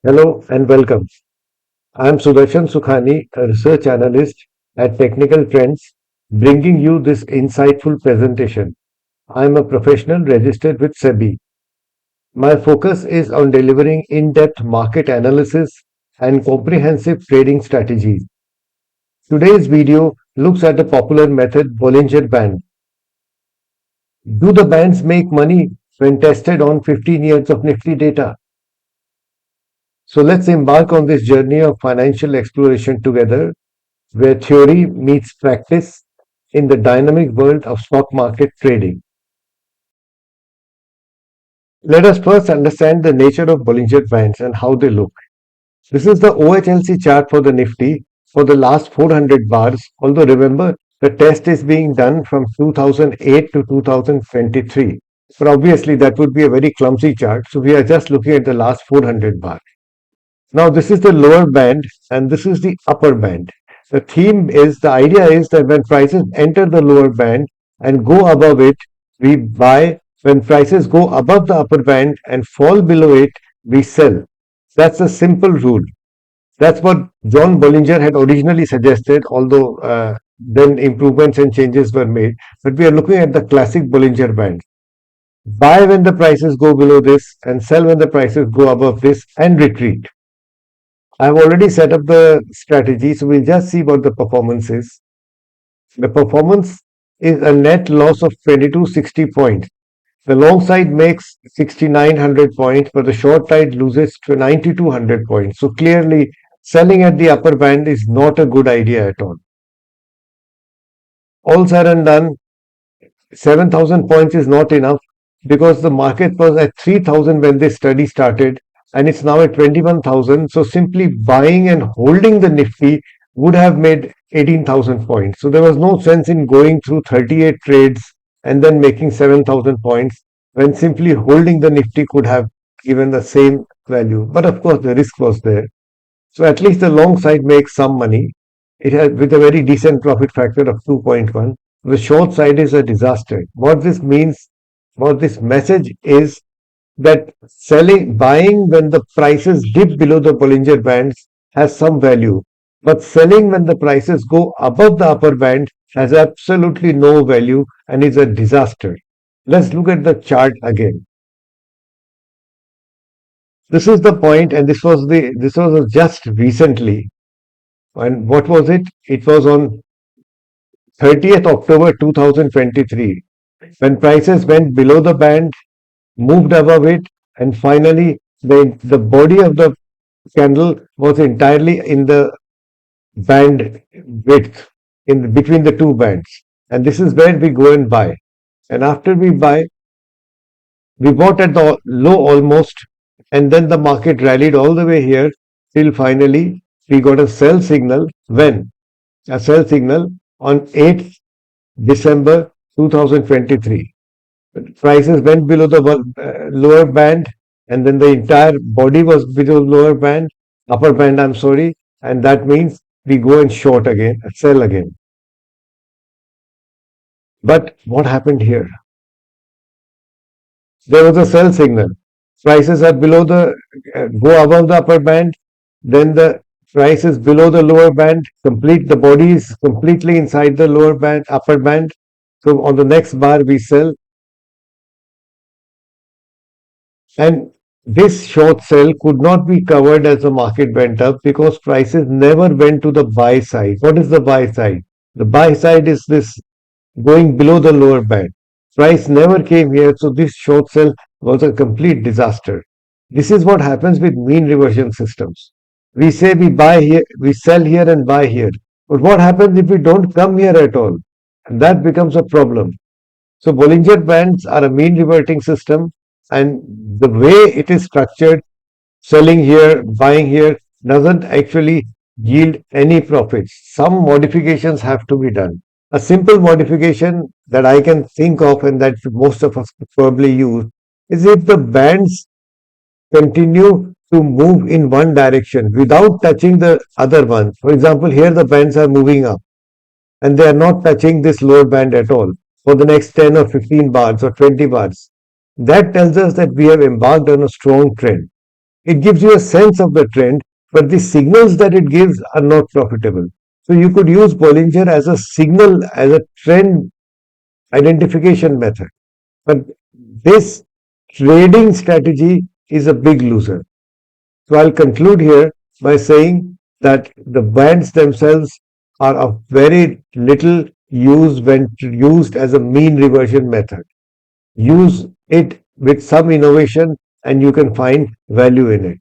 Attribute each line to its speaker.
Speaker 1: Hello and welcome. I am Sudarshan Sukhani, a research analyst at Technical Trends, bringing you this insightful presentation. I am a professional registered with SEBI. My focus is on delivering in-depth market analysis and comprehensive trading strategies. Today's video looks at the popular method Bollinger Band. Do the bands make money when tested on 15 years of Nifty data? So let's embark on this journey of financial exploration together where theory meets practice in the dynamic world of stock market trading. Let us first understand the nature of Bollinger Bands and how they look. This is the OHLC chart for the Nifty for the last 400 bars, although remember the test is being done from 2008 to 2023. But obviously that would be a very clumsy chart, so we are just looking at the last 400 bars. Now this is the lower band and this is the upper band. The idea is that when prices enter the lower band and go above it, we buy. When prices go above the upper band and fall below it, we sell. That's a simple rule. That's what John Bollinger had originally suggested, although then improvements and changes were made. But we are looking at the classic Bollinger band. Buy when the prices go below this and sell when the prices go above this and retreat. I've already set up the strategy, so we'll just see what the performance is. The performance is a net loss of 2260 points. The long side makes 6900 points, but the short side loses to 9200 points. So clearly, selling at the upper band is not a good idea at all. All said and done, 7,000 points is not enough because the market was at 3,000 when this study started and it's now at 21,000. So simply buying and holding the Nifty would have made 18,000 points. So there was no sense in going through 38 trades and then making 7,000 points when simply holding the Nifty could have given the same value. But of course, the risk was there. So at least the long side makes some money. It has with a very decent profit factor of 2.1. The short side is a disaster. What this message is that buying when the prices dip below the Bollinger Bands has some value, but selling when the prices go above the upper band has absolutely no value and is a disaster. Let's look at the chart again. This is the point, and this was just recently. And what was it? It was on 30th October 2023 when prices went below the band, moved above it, and finally the body of the candle was entirely in the band width in between the two bands. And this is where we go and buy. And after we buy, we bought at the low almost, and then the market rallied all the way here till finally we got a sell signal. When? A sell signal on 8th December 2023. Prices went below the lower band, and then the entire body was below lower band, upper band, I'm sorry, and that means we go and short again, sell again. But what happened here? There was a sell signal. Prices are below go above the upper band, then the price is below the lower band, the body is completely inside the lower band, upper band. So on the next bar we sell, and this short sell could not be covered as the market went up because prices never went to the buy side. What is the buy side? The buy side is this going below the lower band. Price never came here, so this short sell was a complete disaster. This is what happens with mean reversion systems. We say we buy here, we sell here and buy here. But what happens if we don't come here at all? And that becomes a problem. So Bollinger Bands are a mean reverting system, and the way it is structured, selling here, buying here, doesn't actually yield any profits. Some modifications have to be done. A simple modification that I can think of and that most of us probably use is if the bands continue to move in one direction without touching the other one. For example, here the bands are moving up and they are not touching this lower band at all for the next 10 or 15 bars or 20 bars. That tells us that we have embarked on a strong trend. It gives you a sense of the trend, but the signals that it gives are not profitable. So you could use Bollinger as a signal, as a trend identification method. But this trading strategy is a big loser. So I'll conclude here by saying that the bands themselves are of very little use when used as a mean reversion method. Use it with some innovation and you can find value in it.